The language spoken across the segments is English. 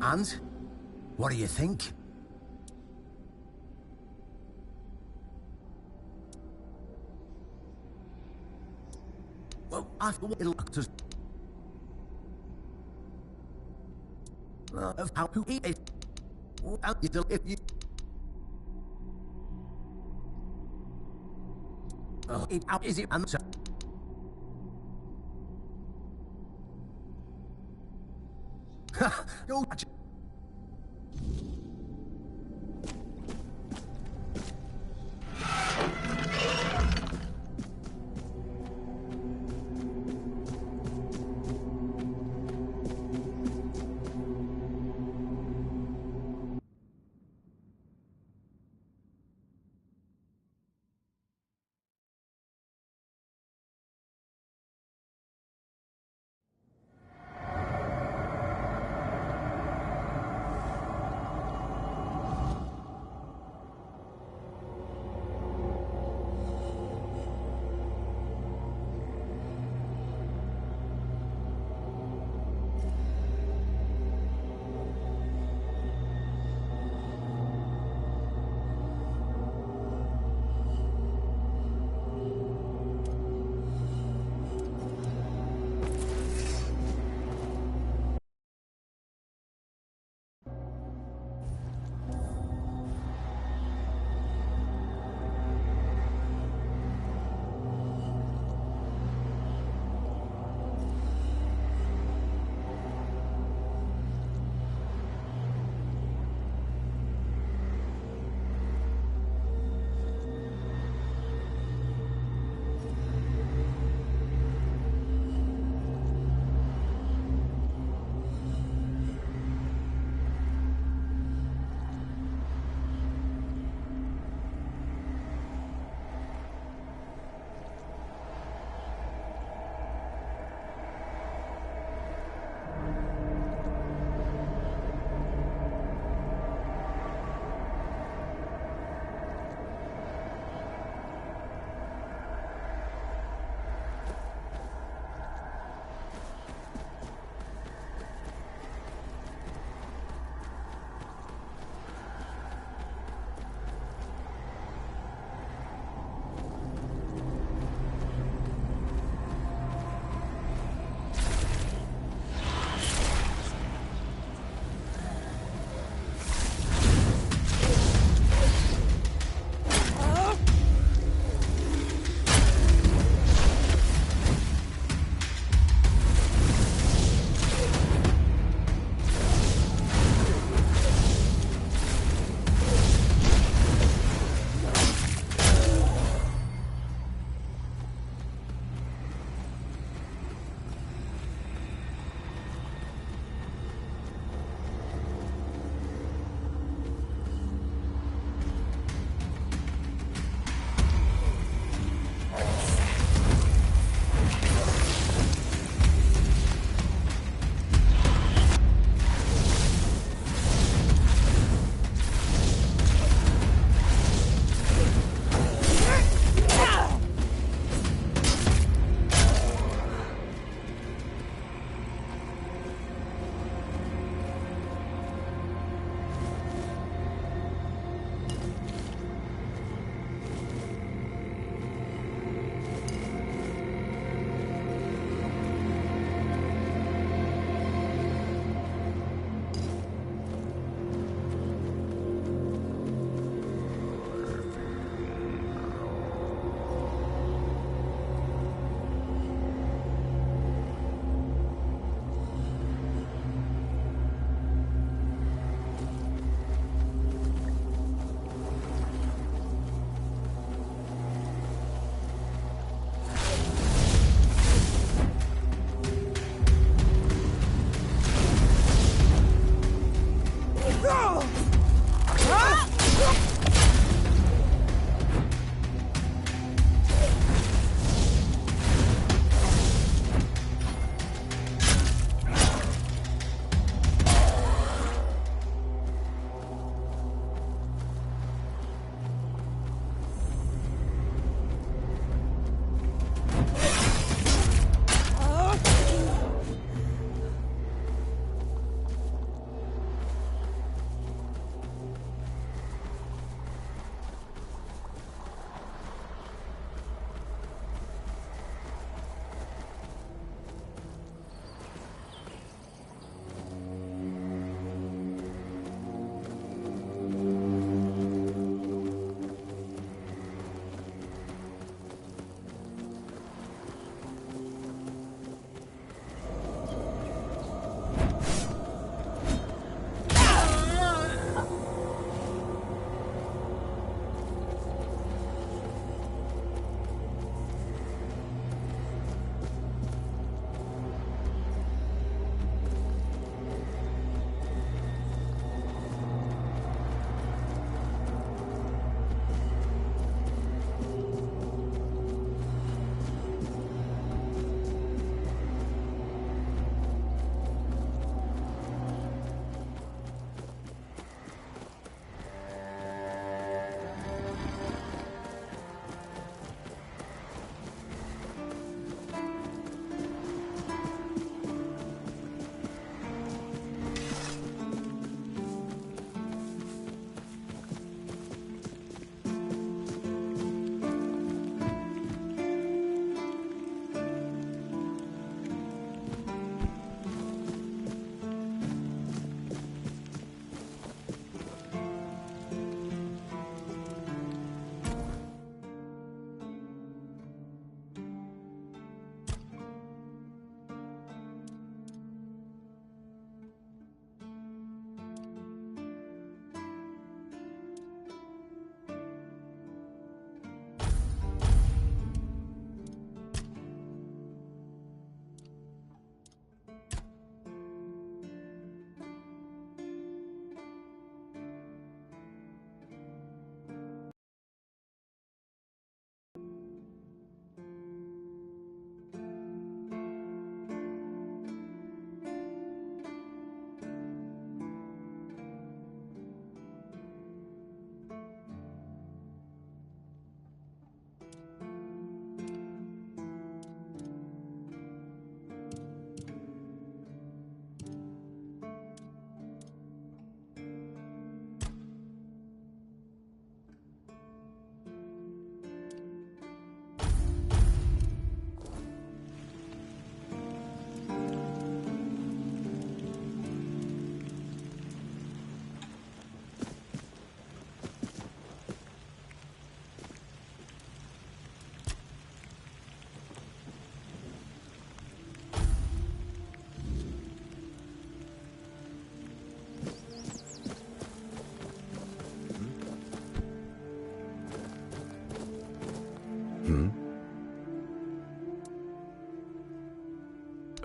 And? What do you think? Well, I thought it'll act as... of how who he is. And you still, if you... Oh, how is it answer? Ha! Go...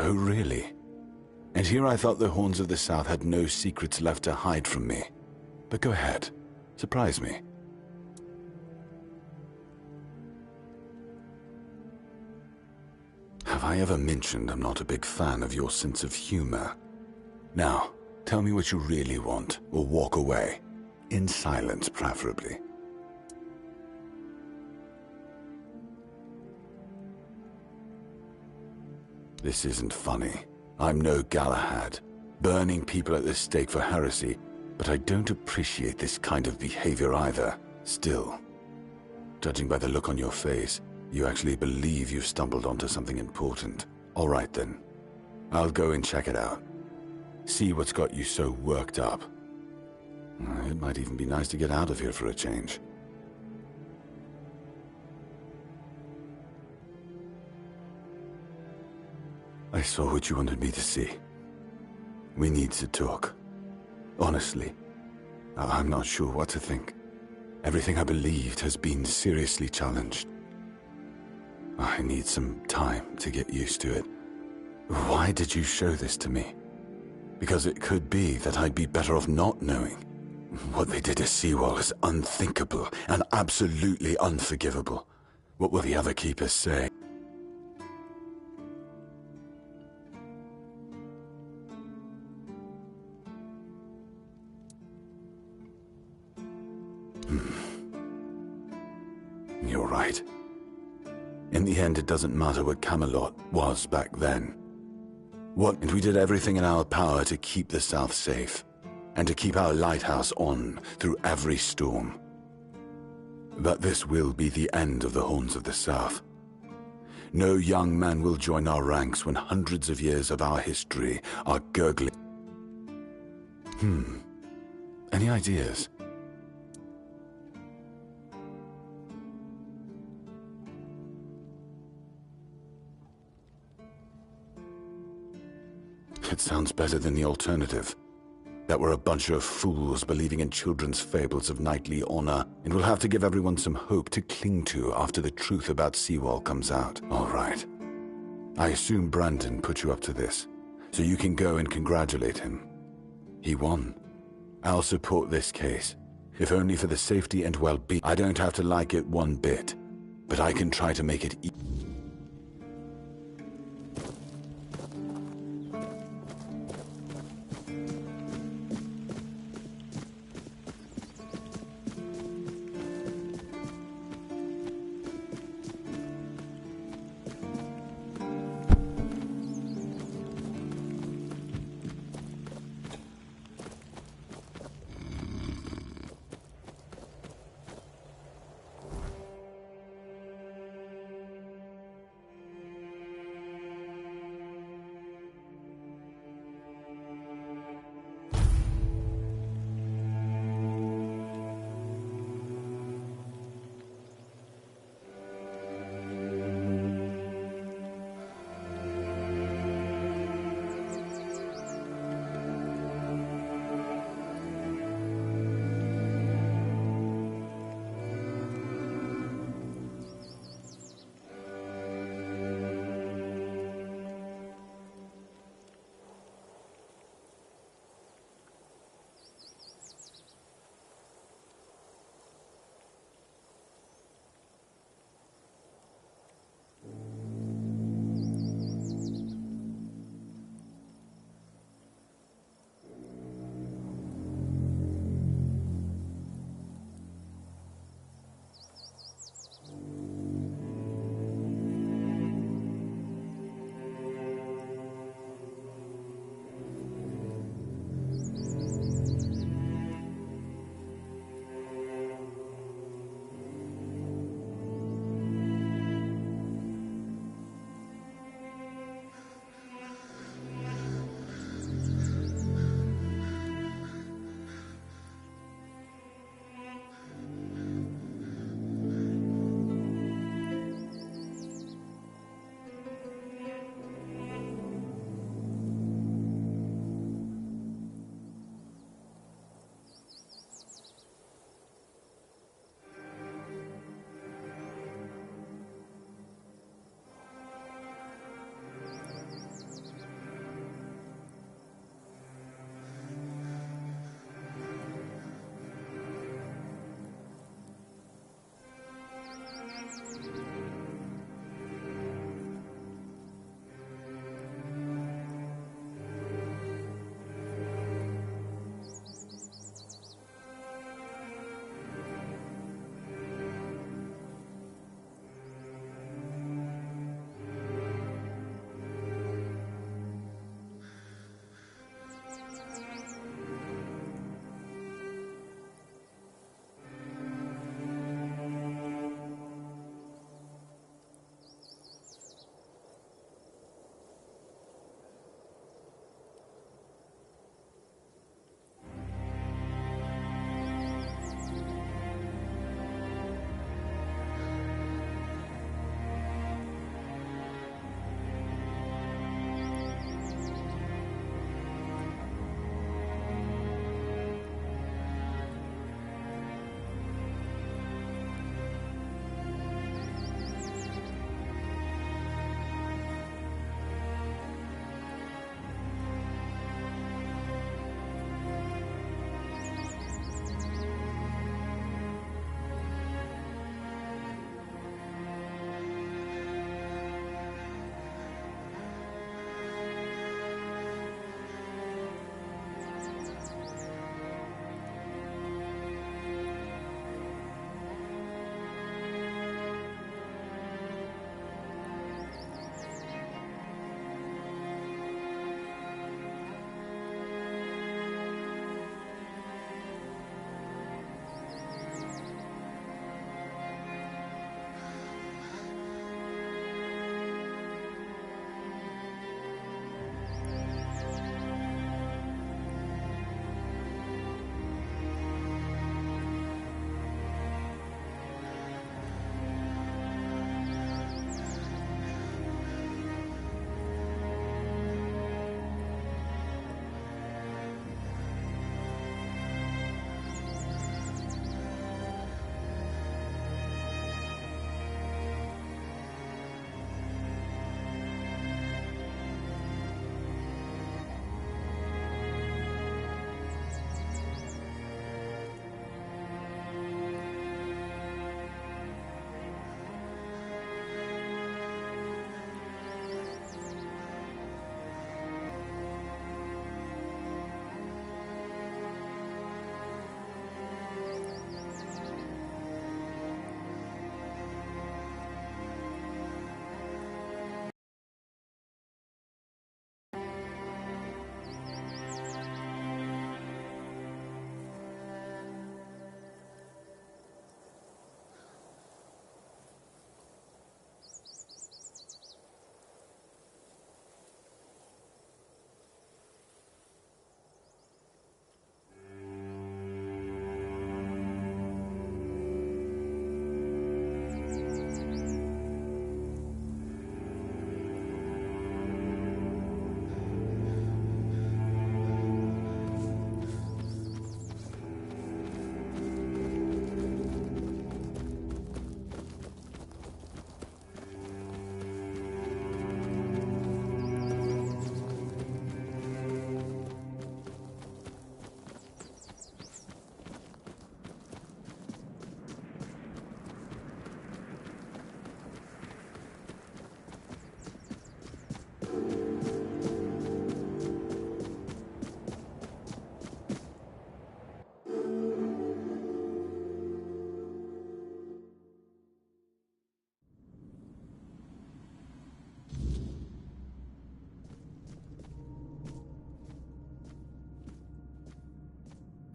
Oh, really? And here I thought the Horns of the South had no secrets left to hide from me. But go ahead. Surprise me. Have I ever mentioned I'm not a big fan of your sense of humor? Now, tell me what you really want, or walk away. In silence, preferably. This isn't funny. I'm no Galahad, burning people at the stake for heresy, but I don't appreciate this kind of behavior either. Still, judging by the look on your face, you actually believe you've stumbled onto something important. All right then. I'll go and check it out. See what's got you so worked up. It might even be nice to get out of here for a change. I saw what you wanted me to see. We need to talk. Honestly, I'm not sure what to think. Everything I believed has been seriously challenged. I need some time to get used to it. Why did you show this to me? Because it could be that I'd be better off not knowing. What they did to Seawall is unthinkable and absolutely unforgivable. What will the other keepers say? You're right. In the end, it doesn't matter what Camelot was back then. And we did everything in our power to keep the South safe, and to keep our lighthouse on through every storm. But this will be the end of the Horns of the South. No young man will join our ranks when hundreds of years of our history are gurgling. Any ideas? It sounds better than the alternative. That we're a bunch of fools believing in children's fables of knightly honor, and we'll have to give everyone some hope to cling to after the truth about Seawall comes out. All right. I assume Brandon put you up to this, so you can go and congratulate him. He won. I'll support this case, if only for the safety and well-being. I don't have to like it one bit, but I can try to make it easy.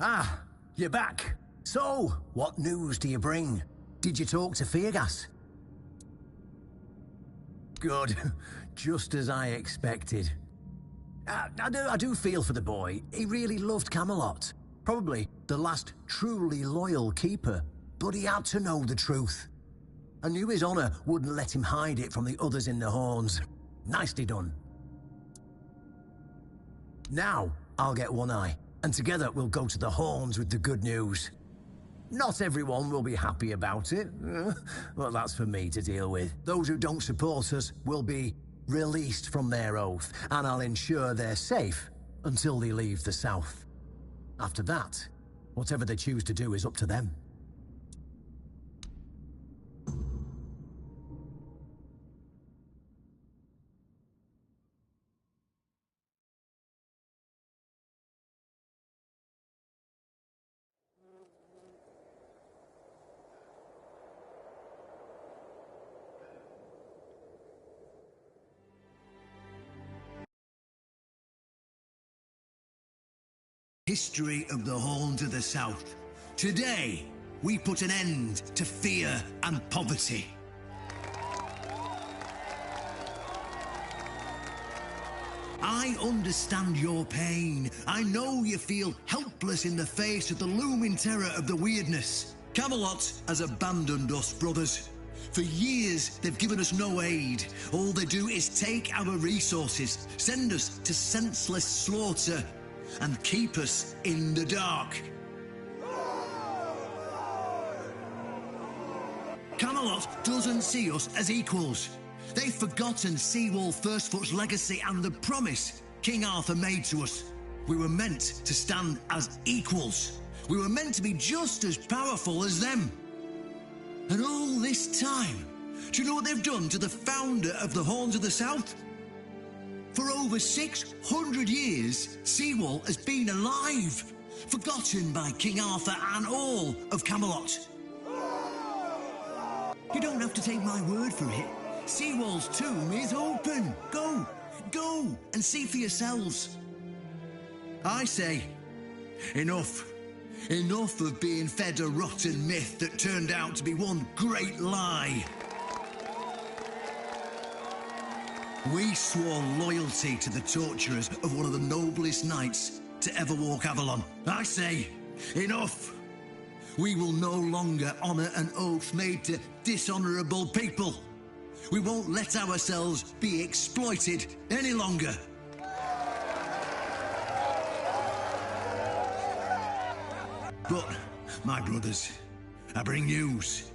Ah, you're back. So, what news do you bring? Did you talk to Feargas? Good. Just as I expected. I do feel for the boy. He really loved Camelot. Probably the last truly loyal keeper. But he had to know the truth. I knew his honor wouldn't let him hide it from the others in the Horns. Nicely done. Now, I'll get One Eye, and together we'll go to the Horns with the good news. Not everyone will be happy about it. Well, that's for me to deal with. Those who don't support us will be released from their oath, and I'll ensure they're safe until they leave the South. After that, whatever they choose to do is up to them. History of the Horns of the South. Today, we put an end to fear and poverty. I understand your pain. I know you feel helpless in the face of the looming terror of the weirdness. Camelot has abandoned us, brothers. For years, they've given us no aid. All they do is take our resources, send us to senseless slaughter, and keep us in the dark. Camelot doesn't see us as equals. They've forgotten Seawall Firstfoot's legacy and the promise King Arthur made to us. We were meant to stand as equals. We were meant to be just as powerful as them. And all this time, do you know what they've done to the founder of the Horns of the South? For over 600 years, Seawall has been alive, forgotten by King Arthur and all of Camelot. You don't have to take my word for it. Seawall's tomb is open. Go and see for yourselves. I say, enough. Enough of being fed a rotten myth that turned out to be one great lie. We swore loyalty to the torturers of one of the noblest knights to ever walk Avalon. I say, enough! We will no longer honour an oath made to dishonourable people. We won't let ourselves be exploited any longer. But, my brothers, I bring news.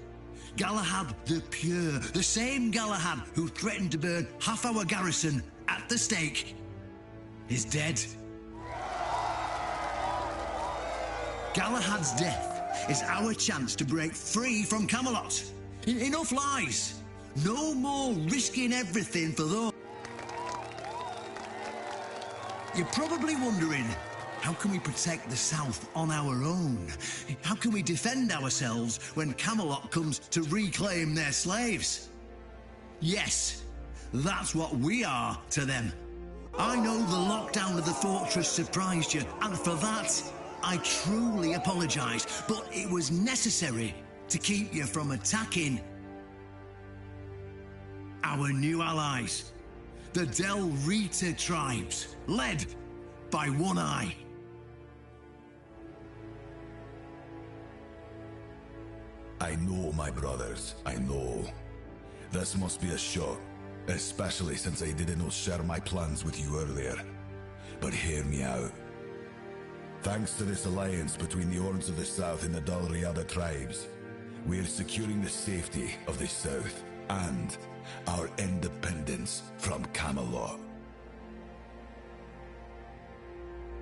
Galahad the Pure, the same Galahad who threatened to burn half our garrison at the stake, is dead. Galahad's death is our chance to break free from Camelot. Enough lies. No more risking everything for those. You're probably wondering, how can we protect the South on our own? How can we defend ourselves when Camelot comes to reclaim their slaves? Yes, that's what we are to them. I know the lockdown of the fortress surprised you, and for that, I truly apologise, but it was necessary to keep you from attacking our new allies, the Del Rita tribes, led by One Eye. I know, my brothers, I know. This must be a shock, especially since I didn't share my plans with you earlier. But hear me out. Thanks to this alliance between the Horns of the South and the Dal Riada tribes, we are securing the safety of the South and our independence from Camelot.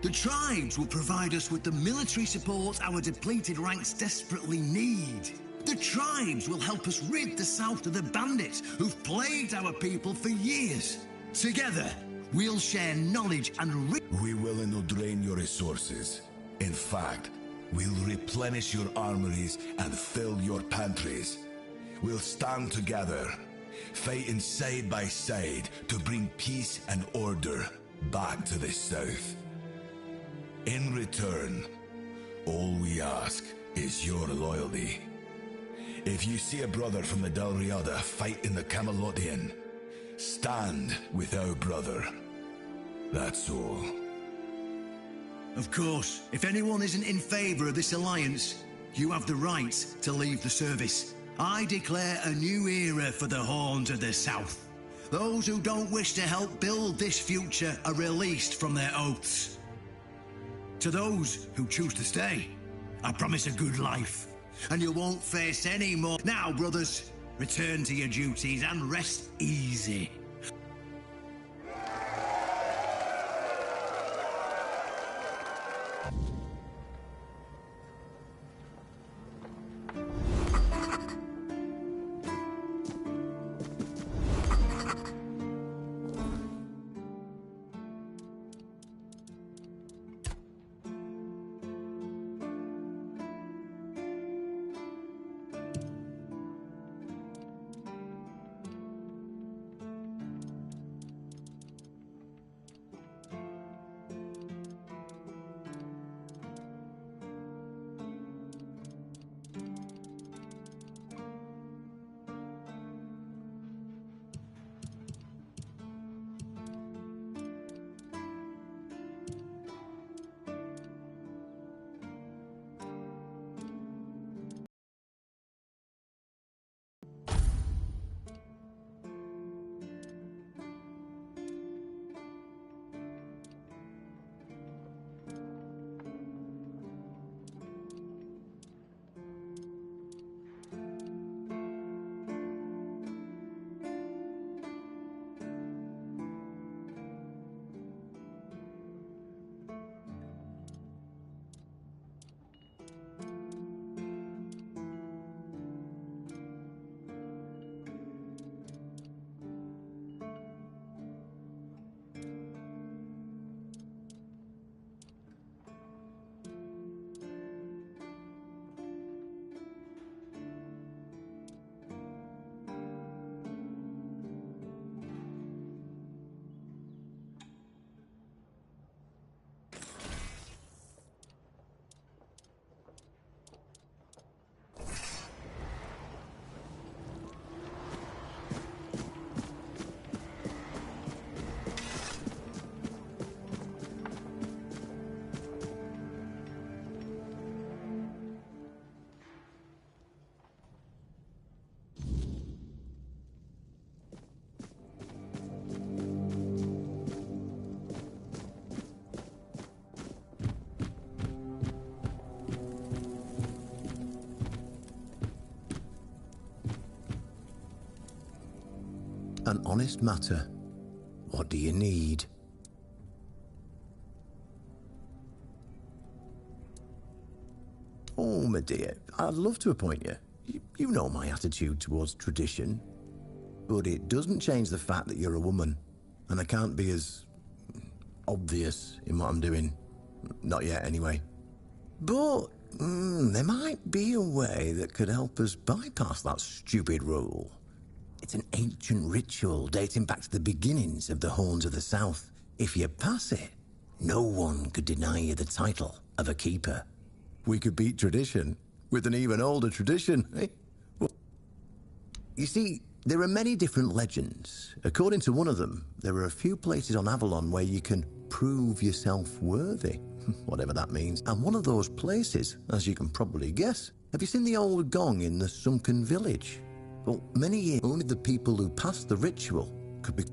The tribes will provide us with the military support our depleted ranks desperately need. The tribes will help us rid the South of the bandits who've plagued our people for years. Together, we'll share knowledge and We will not drain your resources. In fact, we'll replenish your armories and fill your pantries. We'll stand together, fighting side by side to bring peace and order back to the South. In return, All we ask is your loyalty. If you see a brother from the Dalriada fight in the Camelotian, stand with our brother. That's all. Of course, if anyone isn't in favor of this alliance, you have the right to leave the service. I declare a new era for the Horns of the South. Those who don't wish to help build this future are released from their oaths. To those who choose to stay, I promise a good life, and you won't face any more. Now, brothers, return to your duties and rest easy. An honest matter. What do you need? Oh, my dear, I'd love to appoint you. You know my attitude towards tradition. But it doesn't change the fact that you're a woman, and I can't be as obvious in what I'm doing. Not yet, anyway. But there might be a way that could help us bypass that stupid rule. It's an ancient ritual dating back to the beginnings of the Horns of the South. If you pass it, no one could deny you the title of a keeper. We could beat tradition with an even older tradition, eh? Well, you see, there are many different legends. According to one of them, there are a few places on Avalon where you can prove yourself worthy, whatever that means. And one of those places, as you can probably guess, have you seen the old gong in the sunken village? Well, many years, only the people who passed the ritual could be...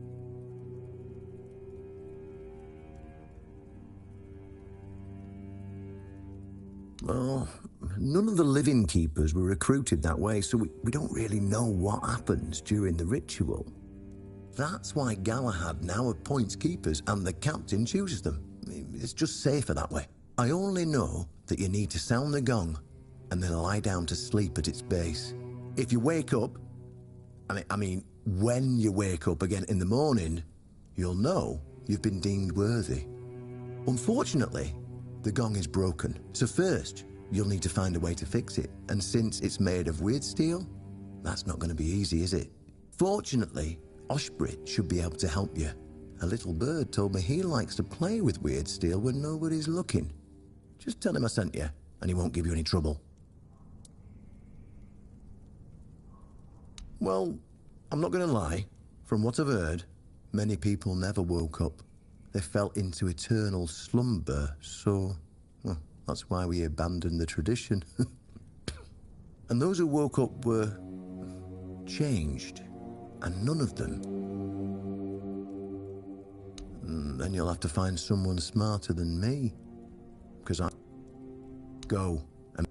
Well, none of the living keepers were recruited that way, so we don't really know what happens during the ritual. That's why Galahad now appoints keepers and the captain chooses them. It's just safer that way. I only know that you need to sound the gong and then lie down to sleep at its base. If you wake up, I mean, when you wake up again in the morning, you'll know you've been deemed worthy. Unfortunately, the gong is broken, so first, you'll need to find a way to fix it. And since it's made of weird steel, that's not going to be easy, is it? Fortunately, Oshbrit should be able to help you. A little bird told me he likes to play with weird steel when nobody's looking. Just tell him I sent you, and he won't give you any trouble. Well, I'm not going to lie. From what I've heard, many people never woke up. They fell into eternal slumber, so... well, that's why we abandoned the tradition. And those who woke up were... changed. And none of them. Then you'll have to find someone smarter than me. Because I... go and...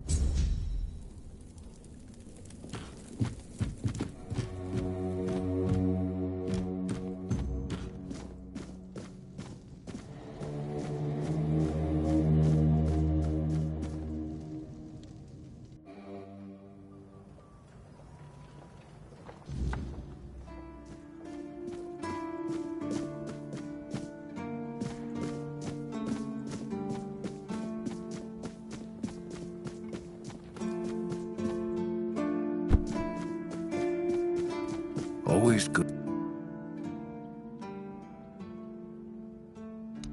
Always good.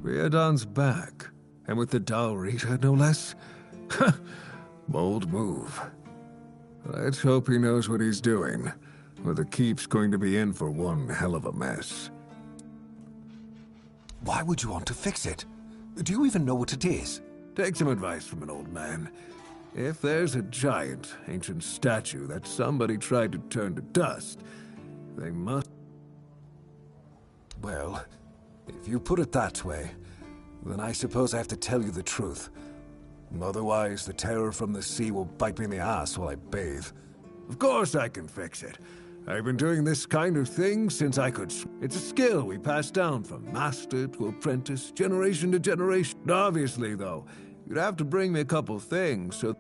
Riordan's back, and with the dowry, no less. Bold move. Let's hope he knows what he's doing, or the keep's going to be in for one hell of a mess. Why would you want to fix it? Do you even know what it is? Take some advice from an old man. If there's a giant, ancient statue that somebody tried to turn to dust, they must... Well, if you put it that way, then I suppose I have to tell you the truth. Otherwise, the terror from the sea will bite me in the ass while I bathe. Of course I can fix it. I've been doing this kind of thing since I could... It's a skill we pass down from master to apprentice, generation to generation. Obviously, though, you'd have to bring me a couple things, so...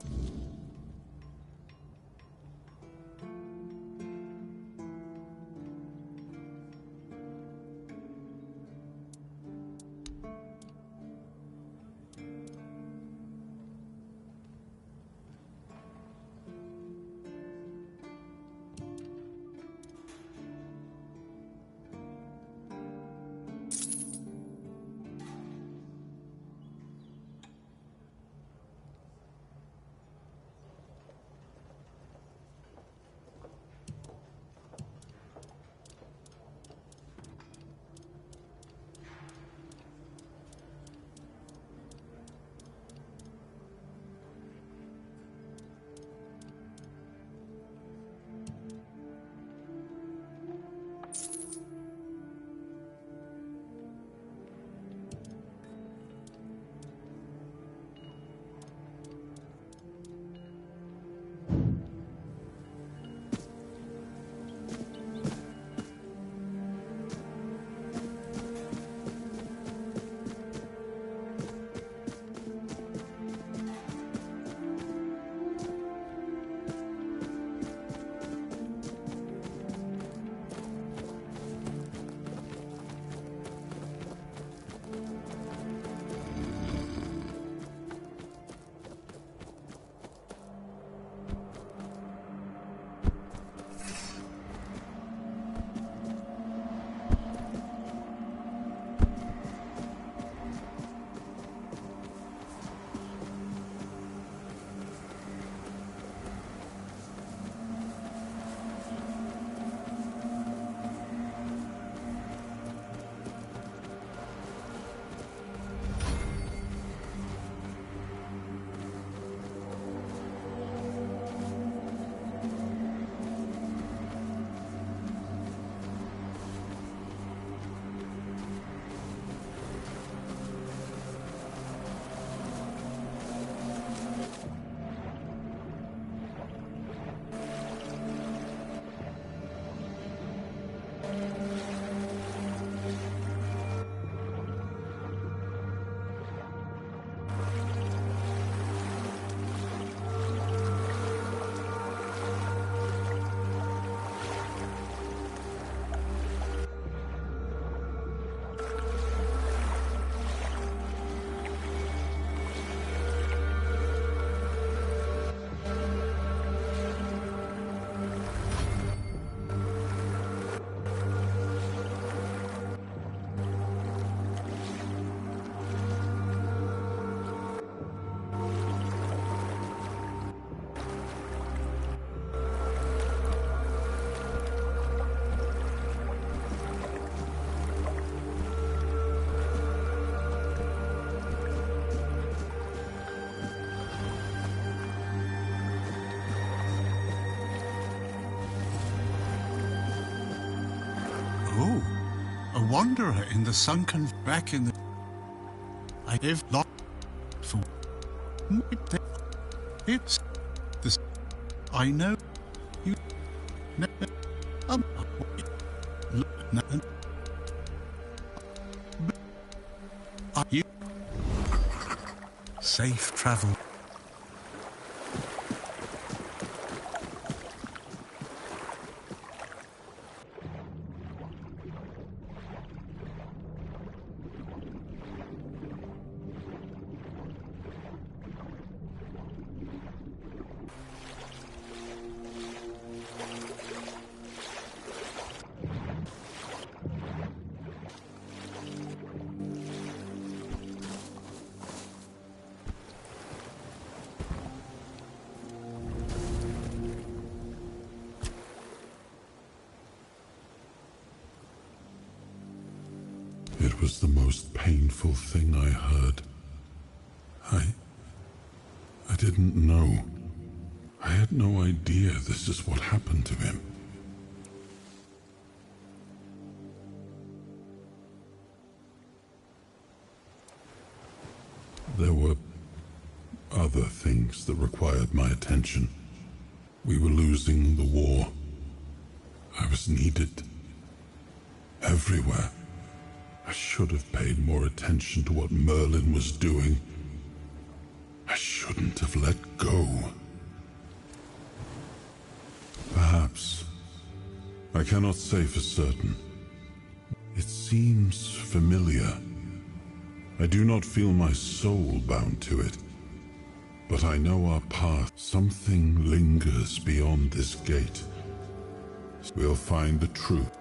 Oh, a wanderer in the sunken back in the... I have lost for... It's... this... I know... You... Are you... Safe travel. It was the most painful thing I heard. I didn't know. I had no idea this is what happened to him. There were other things that required my attention. We were losing the war. I was needed everywhere. I should have paid more attention to what Merlin was doing. I shouldn't have let go. Perhaps. I cannot say for certain. It seems familiar. I do not feel my soul bound to it. But I know our path. Something lingers beyond this gate. We'll find the truth.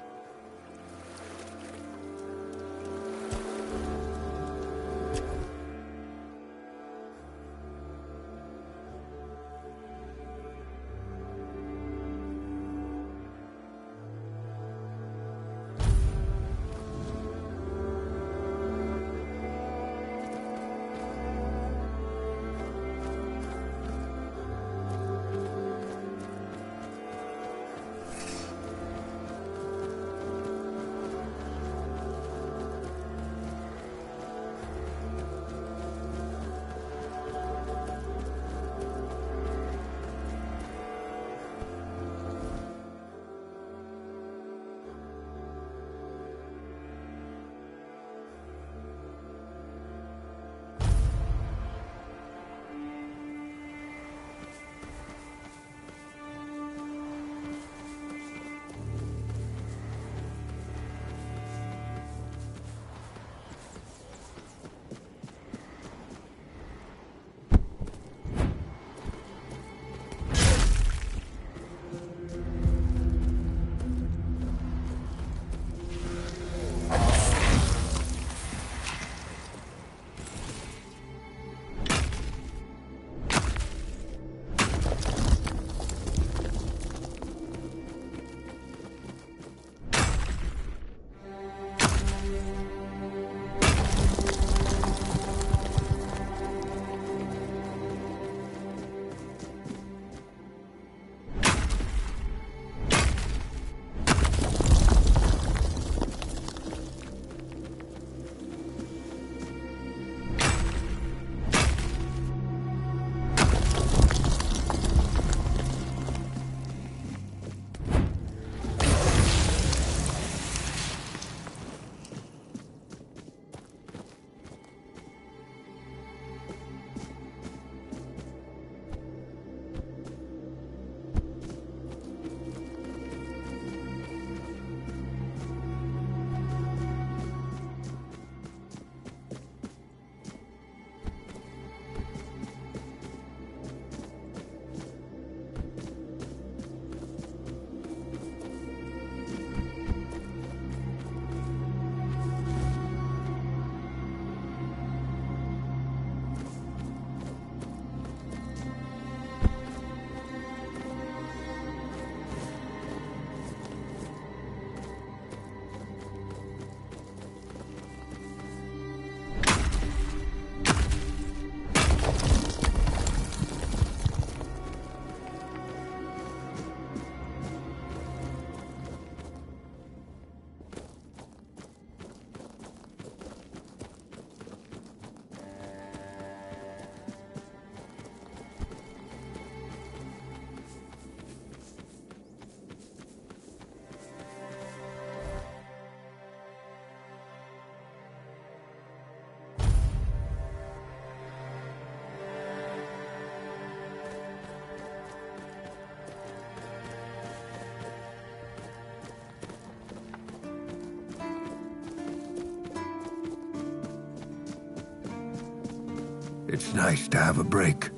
It's nice to have a break.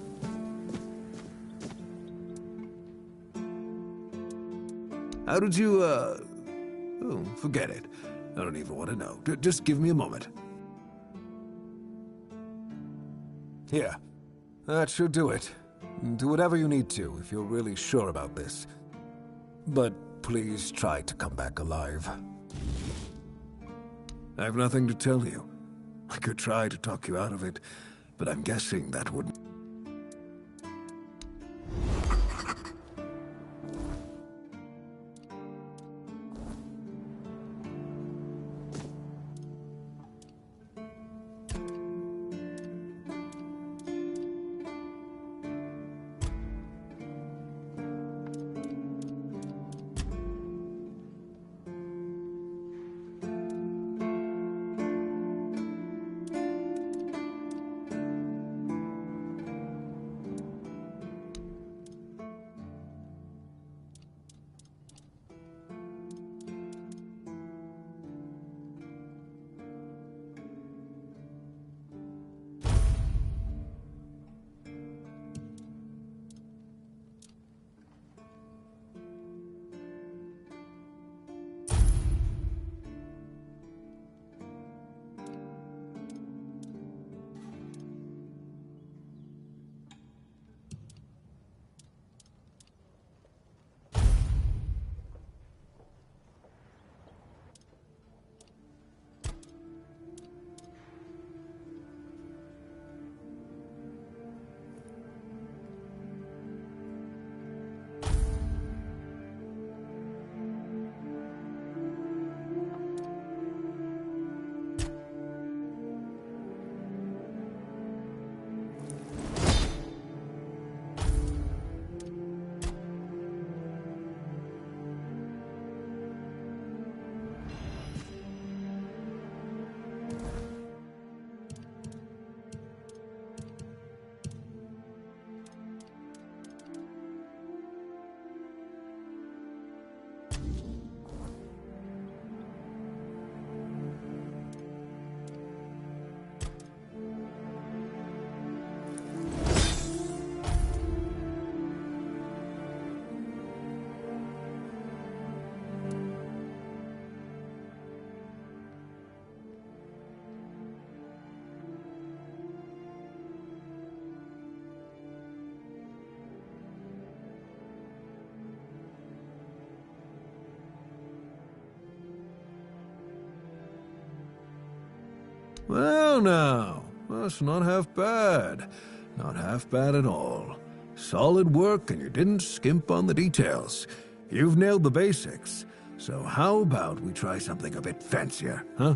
How did you, Oh, forget it. I don't even want to know. Just give me a moment. Here. That should do it. Do whatever you need to, if you're really sure about this. But please try to come back alive. I have nothing to tell you. I could try to talk you out of it, but I'm guessing that wouldn't... Well now, that's not half bad. Not half bad at all. Solid work, and you didn't skimp on the details. You've nailed the basics. So how about we try something a bit fancier, huh?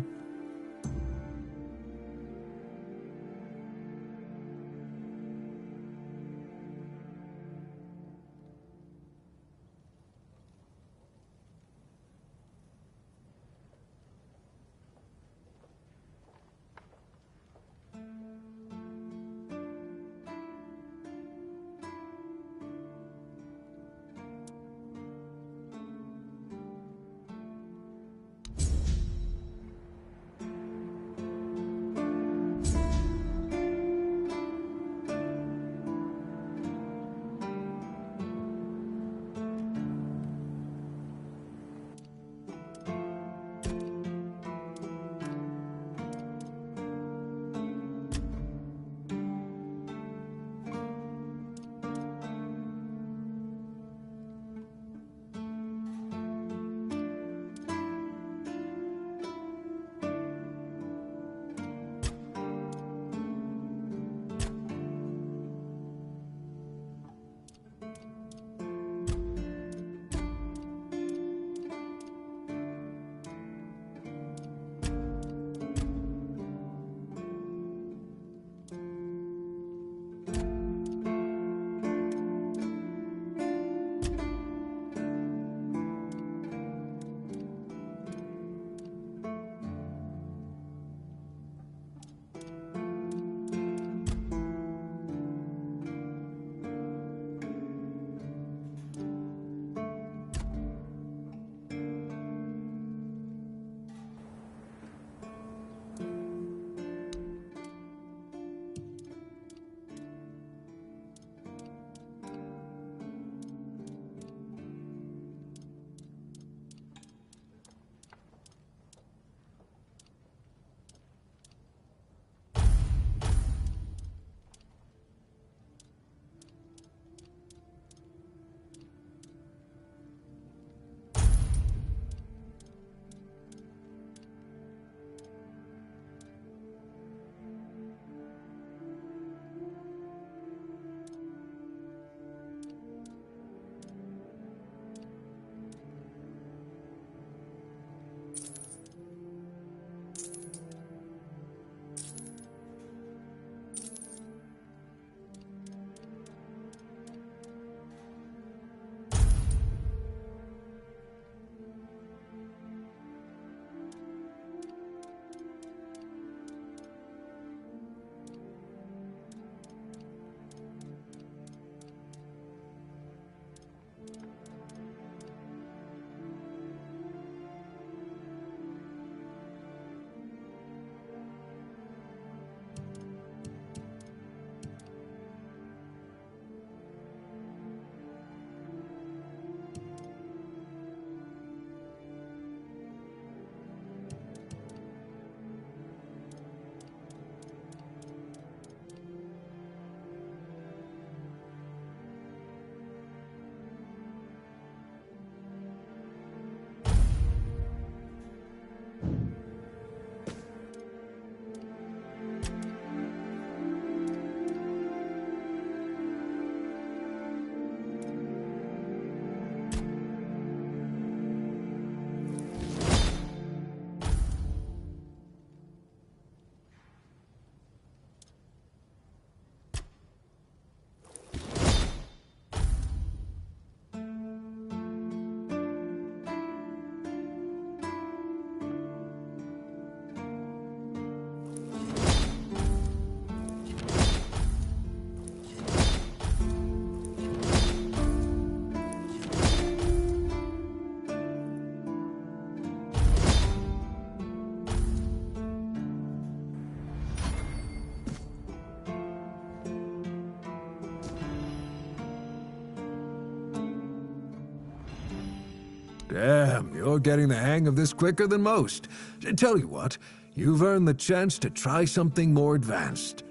Damn, you're getting the hang of this quicker than most. Tell you what, you've earned the chance to try something more advanced.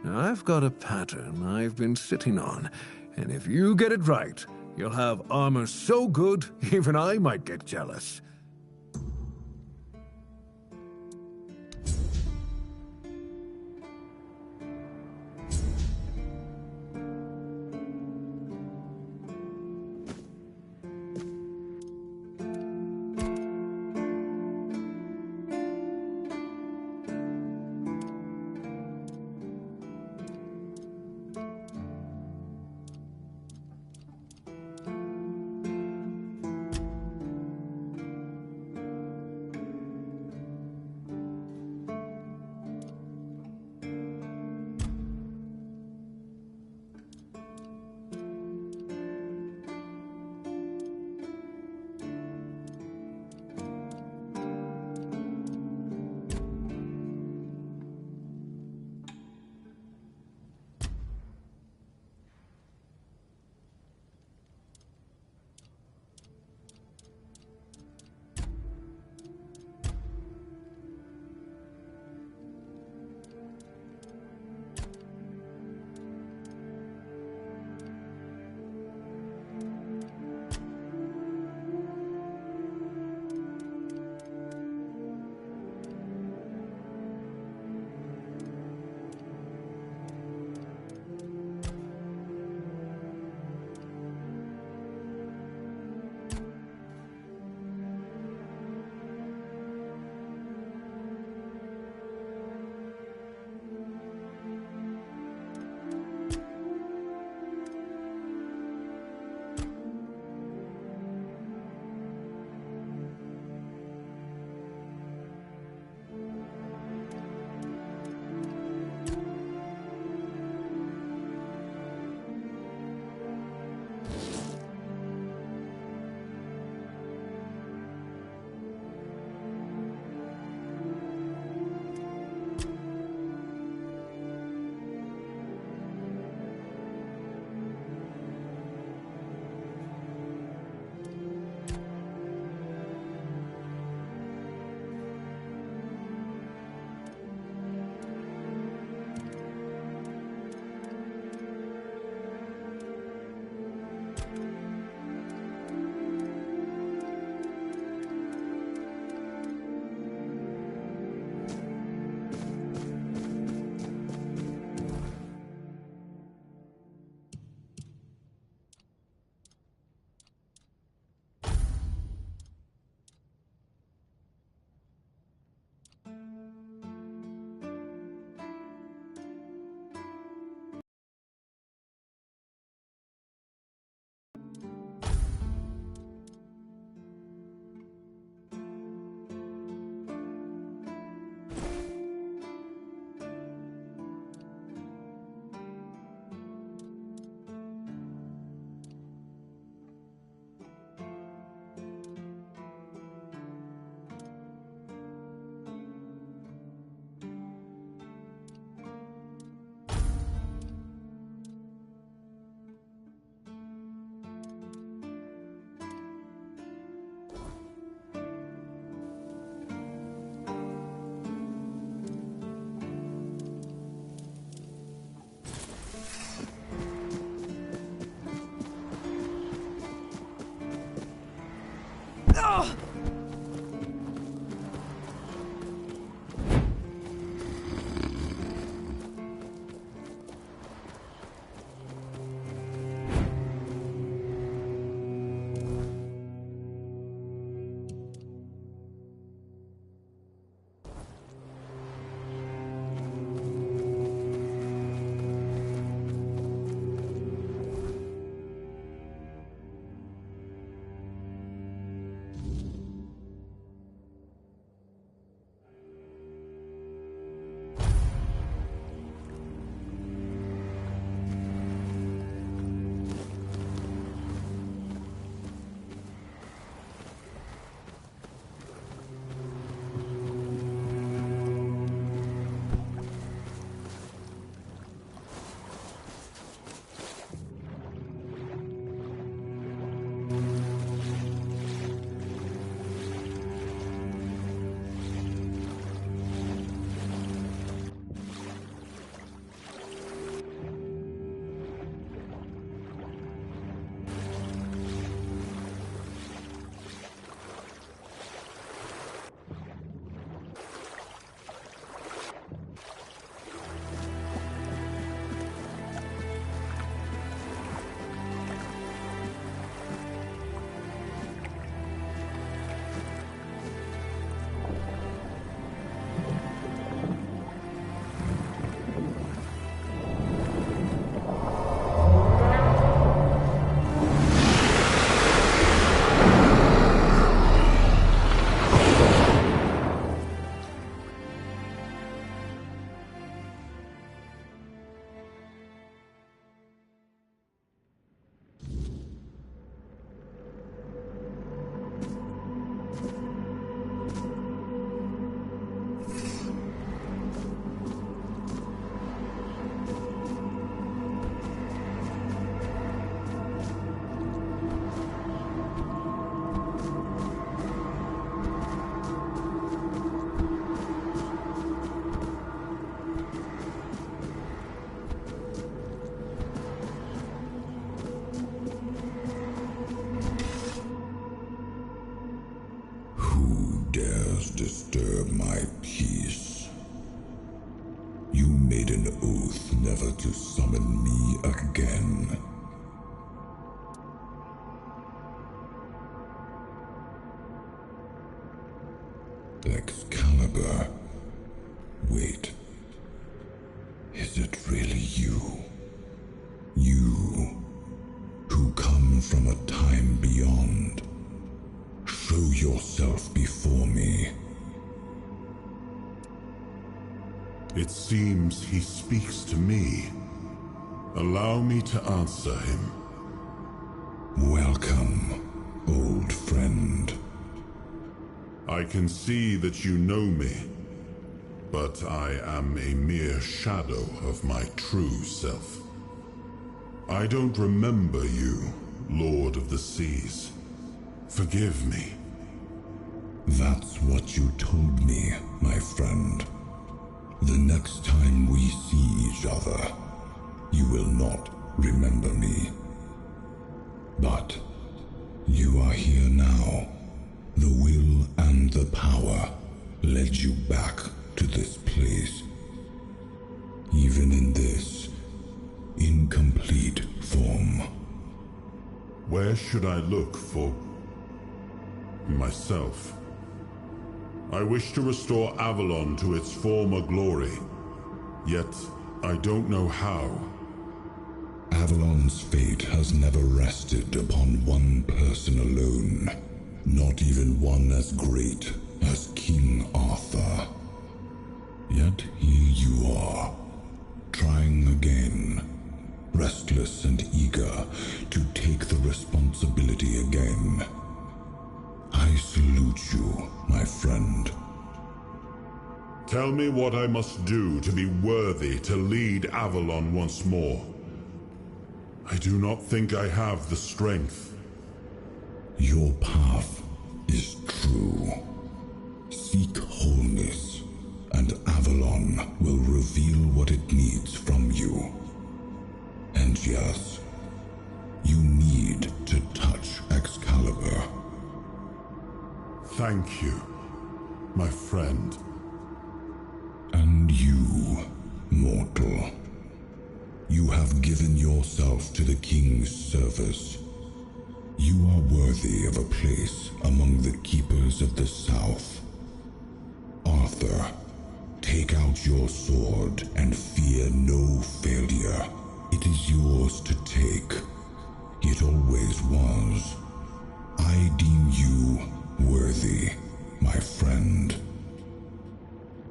Now, I've got a pattern I've been sitting on, and if you get it right, you'll have armor so good, even I might get jealous. dares disturb my peace? You made an oath never to summon me again. Excalibur. Wait. Is it really you? You, who come from a time beyond. Show yourself before me. It seems he speaks to me. Allow me to answer him. Welcome, old friend. I can see that you know me, but I am a mere shadow of my true self. I don't remember you, Lord of the Seas. Forgive me. That's what you told me, my friend. The next time we see each other, you will not remember me. But you are here now. The will and the power led you back to this place. Even in this incomplete form. Where should I look for myself? I wish to restore Avalon to its former glory, yet I don't know how. Avalon's fate has never rested upon one person alone, not even one as great as King Arthur. Yet here you are, trying again, restless and eager to take the responsibility again. I salute you, my friend. Tell me what I must do to be worthy to lead Avalon once more. I do not think I have the strength. Your path is true. Seek wholeness, and Avalon will reveal what it needs from you. And yes, you need to touch Excalibur. Thank you, my friend. And you, mortal. You have given yourself to the king's service. You are worthy of a place among the keepers of the South. Arthur, take out your sword and fear no failure. It is yours to take. It always was. I deem you worthy, my friend.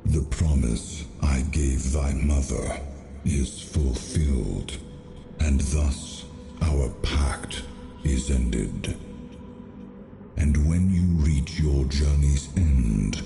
The promise I gave thy mother is fulfilled, and thus our pact is ended. And when you reach your journey's end,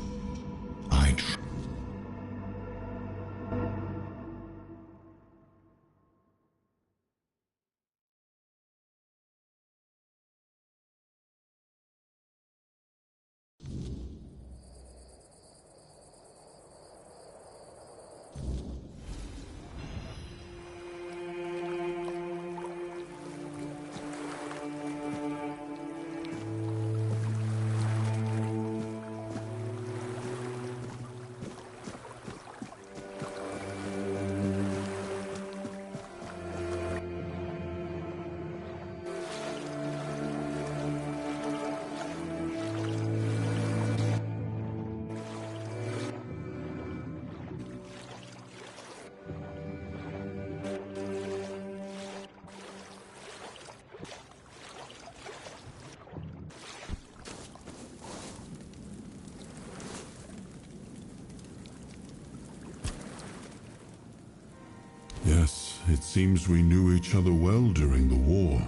Yes, it seems we knew each other well during the war.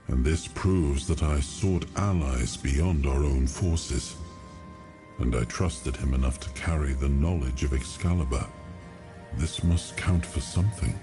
And this proves that I sought allies beyond our own forces. And I trusted him enough to carry the knowledge of Excalibur. This must count for something.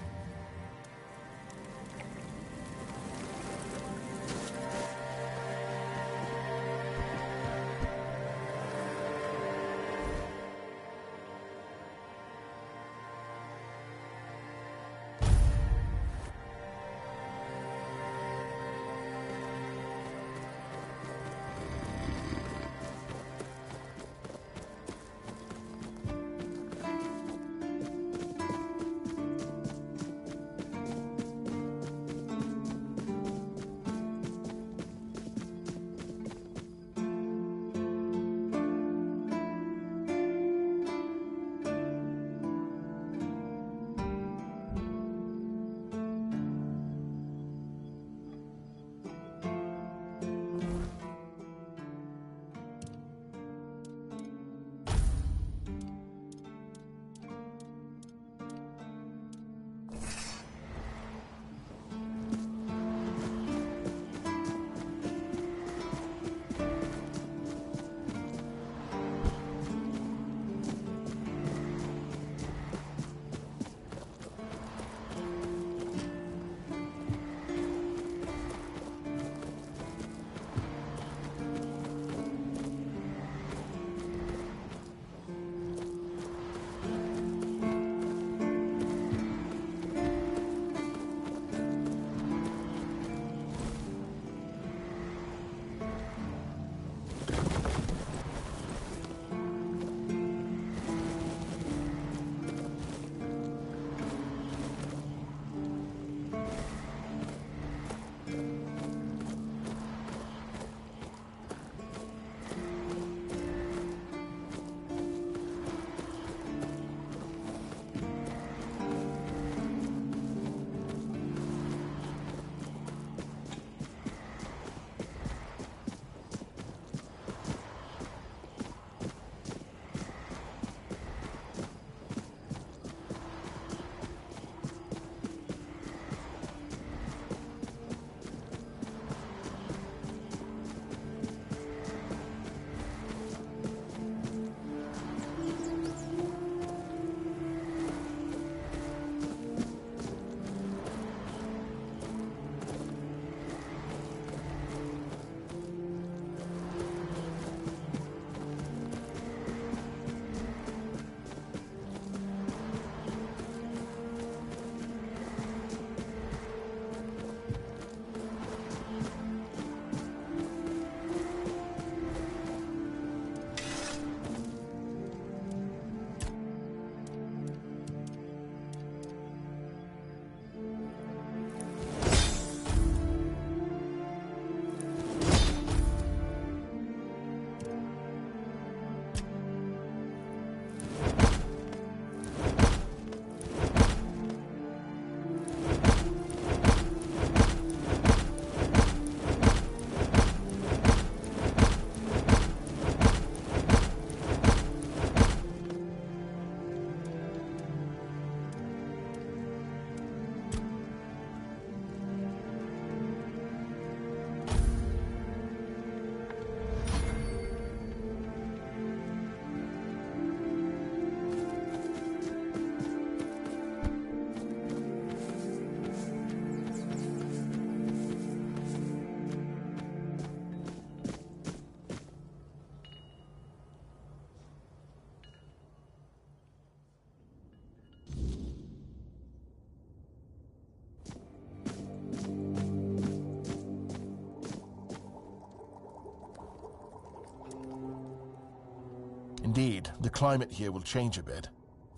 Indeed, the climate here will change a bit.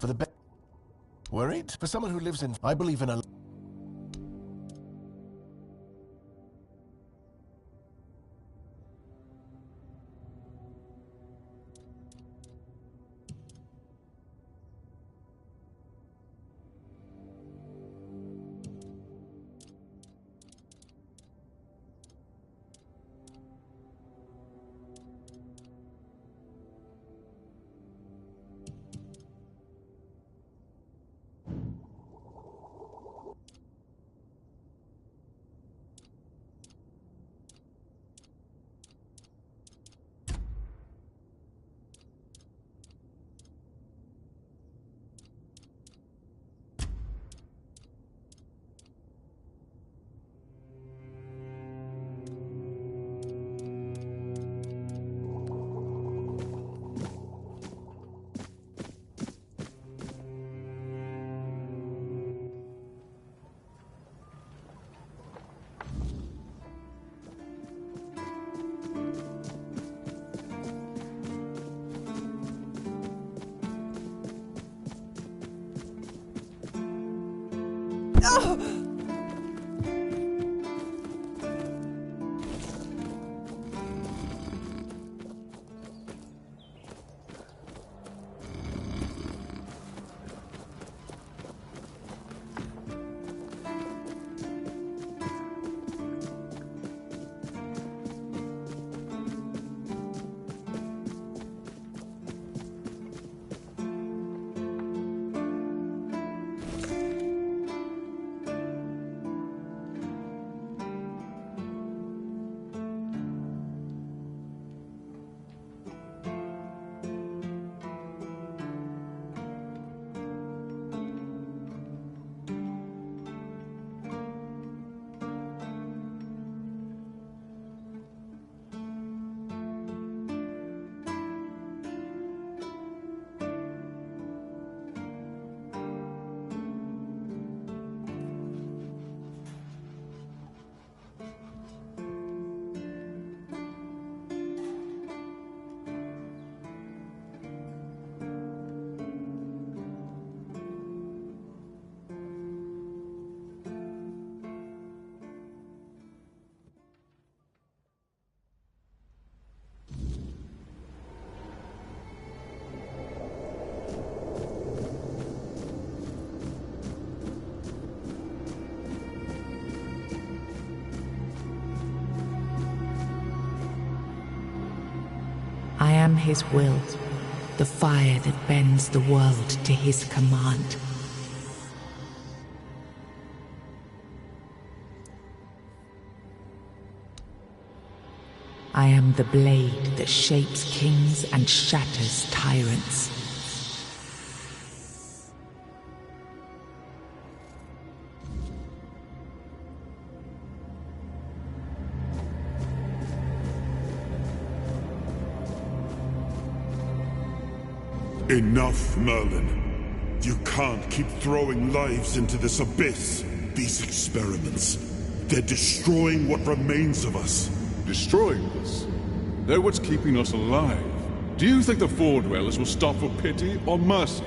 For the better. Worried? For someone who lives in... I believe in a... I am his will, the fire that bends the world to his command. I am the blade that shapes kings and shatters tyrants. Enough, Merlin. You can't keep throwing lives into this abyss. These experiments, they're destroying what remains of us. Destroying us? They're what's keeping us alive. Do you think the Four Dwellers will stop for pity or mercy?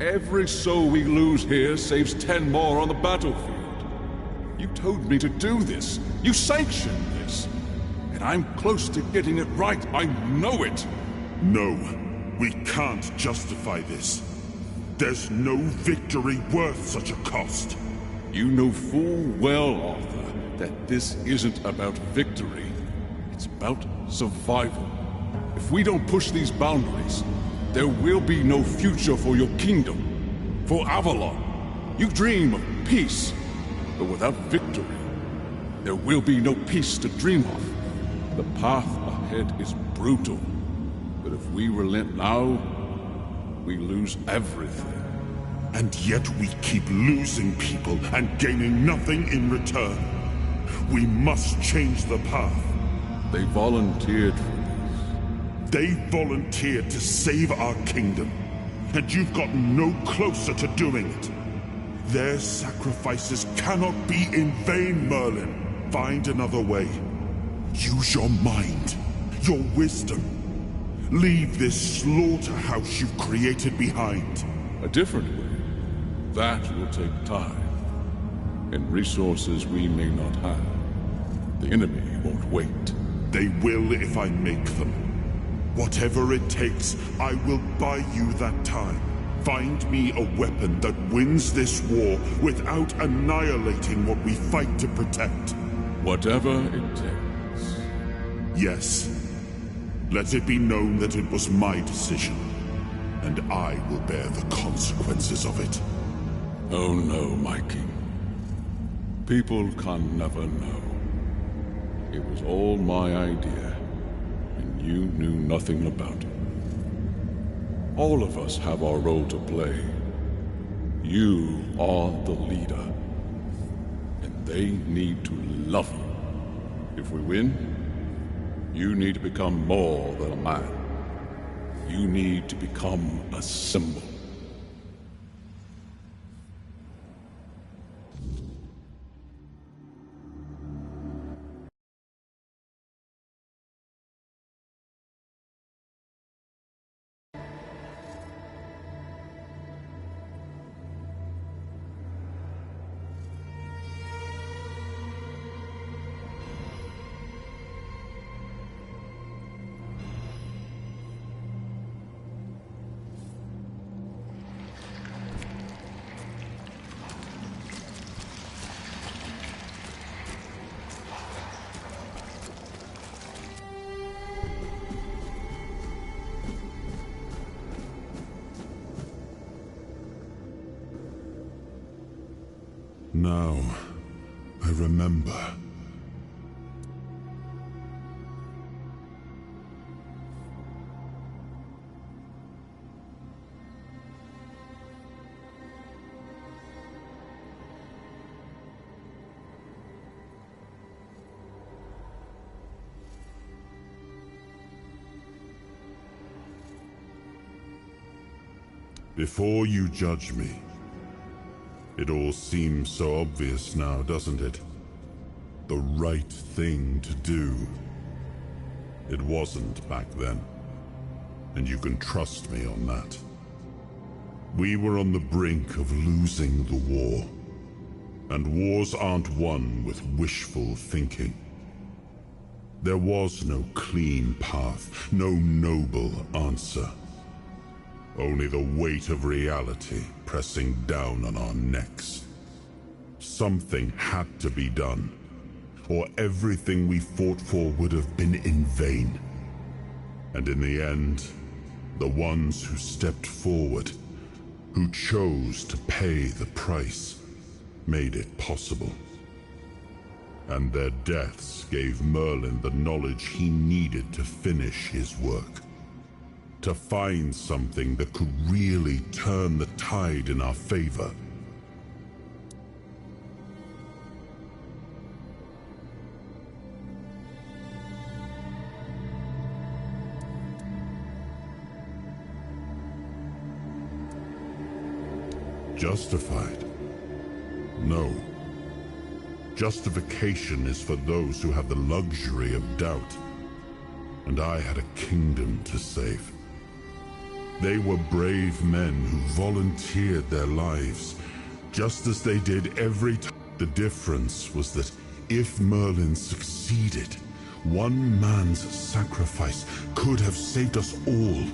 Every soul we lose here saves 10 more on the battlefield. You told me to do this. You sanctioned this. And I'm close to getting it right. I know it. No. We can't justify this. There's no victory worth such a cost. You know full well, Arthur, that this isn't about victory. It's about survival. If we don't push these boundaries, there will be no future for your kingdom. For Avalon, you dream of peace, but without victory, there will be no peace to dream of. The path ahead is brutal. But if we relent now, we lose everything. And yet we keep losing people and gaining nothing in return. We must change the path. They volunteered for this. They volunteered to save our kingdom. And you've gotten no closer to doing it. Their sacrifices cannot be in vain, Merlin. Find another way. Use your mind, your wisdom. Leave this slaughterhouse you've created behind. A different way. That will take time. And resources we may not have. The enemy won't wait. They will if I make them. Whatever it takes, I will buy you that time. Find me a weapon that wins this war without annihilating what we fight to protect. Whatever it takes. Yes. Let it be known that it was my decision, and I will bear the consequences of it. Oh no, my king. People can never know. It was all my idea, and you knew nothing about it. All of us have our role to play. You are the leader, and they need to love you. If we win, you need to become more than a man. You need to become a symbol. Now, I remember. Before you judge me, it all seems so obvious now, doesn't it? The right thing to do. It wasn't back then, and you can trust me on that. We were on the brink of losing the war, and wars aren't won with wishful thinking. There was no clean path, no noble answer. Only the weight of reality pressing down on our necks. Something had to be done, or everything we fought for would have been in vain. And in the end, the ones who stepped forward, who chose to pay the price, made it possible. And their deaths gave Merlin the knowledge he needed to finish his work. To find something that could really turn the tide in our favor. Justified? No. Justification is for those who have the luxury of doubt. And I had a kingdom to save. They were brave men who volunteered their lives, just as they did every time. The difference was that if Merlin succeeded, one man's sacrifice could have saved us all,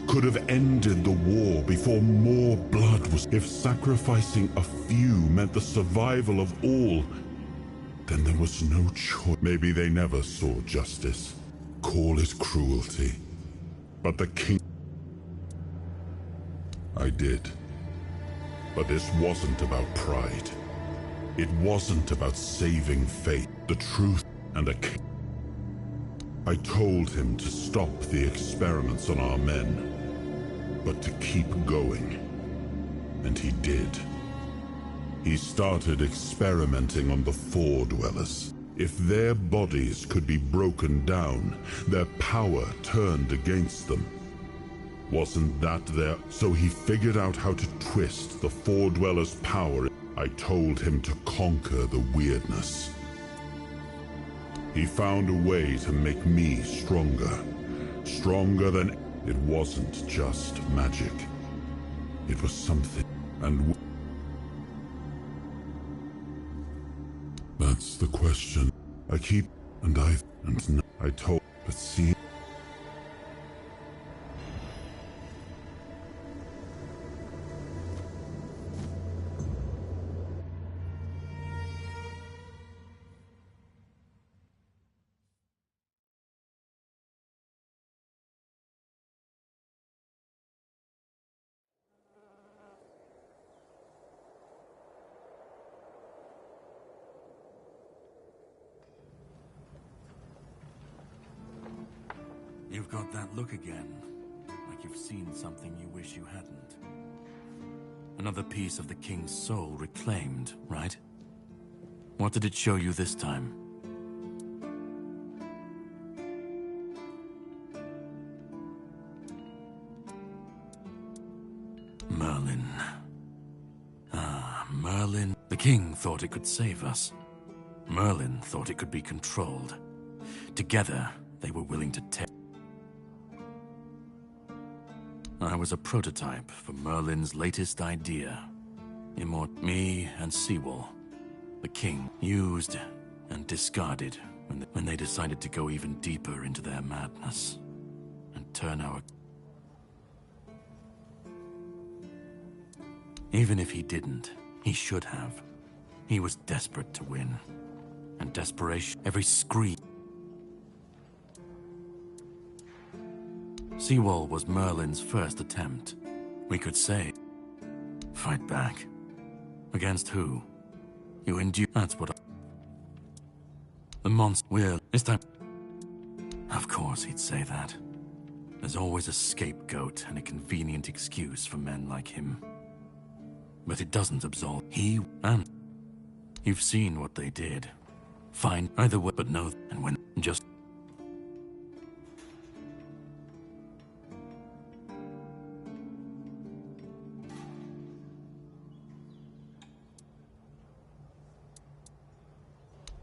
could have ended the war before more blood was. If sacrificing a few meant the survival of all, then there was no choice. Maybe they never saw justice. Call it cruelty. But the king... I did. But this wasn't about pride. It wasn't about saving faith, the truth, and a king. I told him to stop the experiments on our men, but to keep going. And he did. He started experimenting on the Four Dwellers. If their bodies could be broken down, their power turned against them. Wasn't that there? So he figured out how to twist the Four Dwellers' power. I told him to conquer the weirdness. He found a way to make me stronger, Stronger than... It wasn't just magic. It was something. And... That's the question. I keep... And I told... But see... You've got that look again, like you've seen something you wish you hadn't. Another piece of the king's soul reclaimed, right? What did it show you this time? Merlin. Ah, Merlin. The king thought it could save us. Merlin thought it could be controlled. Together, they were willing to take. I was a prototype for Merlin's latest idea. Me and Sewell, the king, used and discarded when they decided to go even deeper into their madness and turn our... Even if he didn't, he should have. He was desperate to win. And desperation, every scream. Sewell was Merlin's first attempt. We could say, fight back. Against who? You endure. That's what the monster will. This time. Of course he'd say that. There's always a scapegoat and a convenient excuse for men like him. But it doesn't absolve he and you've seen what they did. Fine, either way, but no, and when just.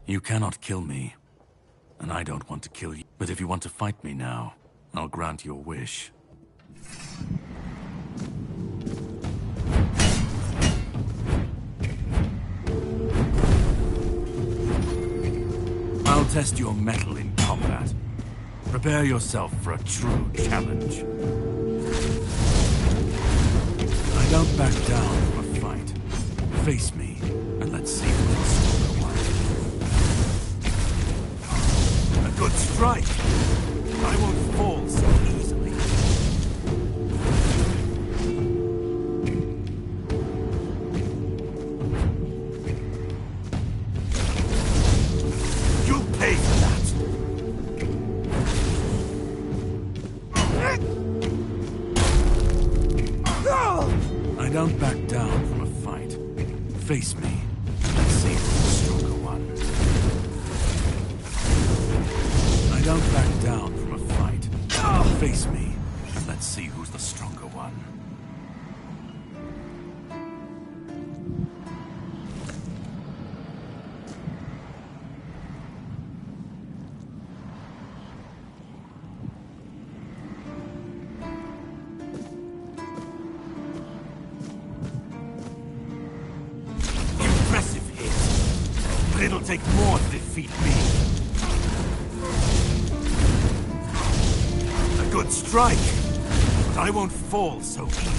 You cannot kill me, and I don't want to kill you. But if you want to fight me now, I'll grant your wish. I'll test your mettle in combat. Prepare yourself for a true challenge. I don't back down from a fight. Face me, and let's see who's a good strike. I won't fall so easily. You'll pay for that. I don't back down from a fight. Face me. Let's see who's the stronger one. I don't back down from a fight. Face me. Let's see who's the stronger one. Impressive hit. But it'll take more to defeat me. Good strike, but I won't fall so easily.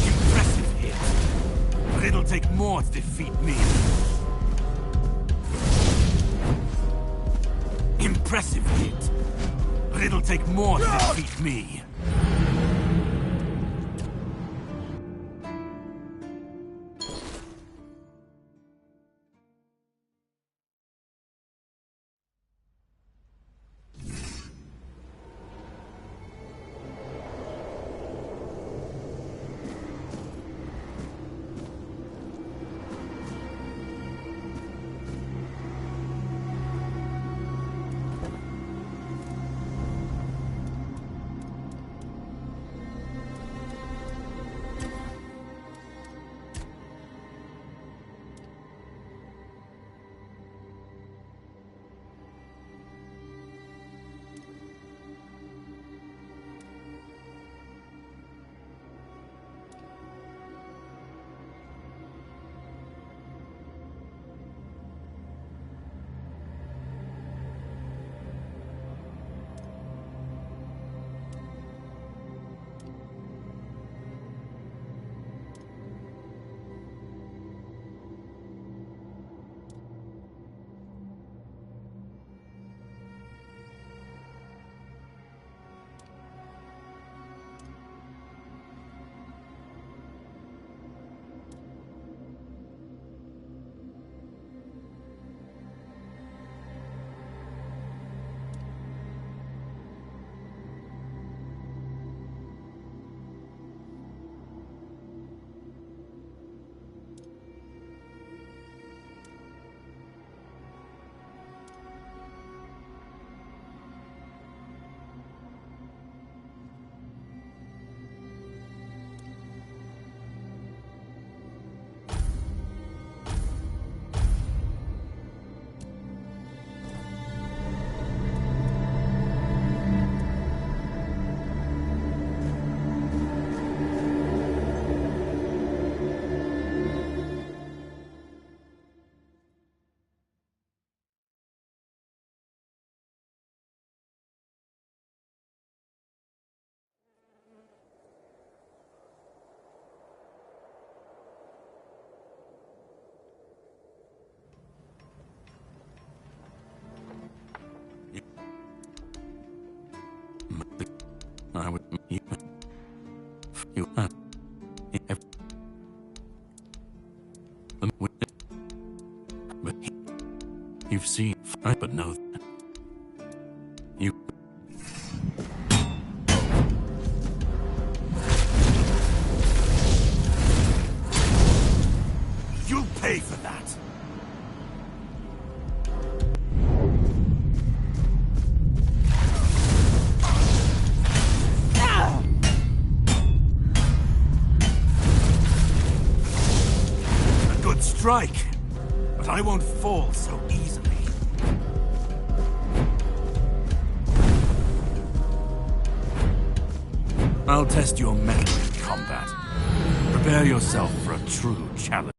Impressive hit, but it'll take more to defeat me. Impressive hit, but it'll take more to defeat me. But no. You. You'll pay for that. A good strike, but I won't fall so easily. I'll test your mettle in combat. Prepare yourself for a true challenge.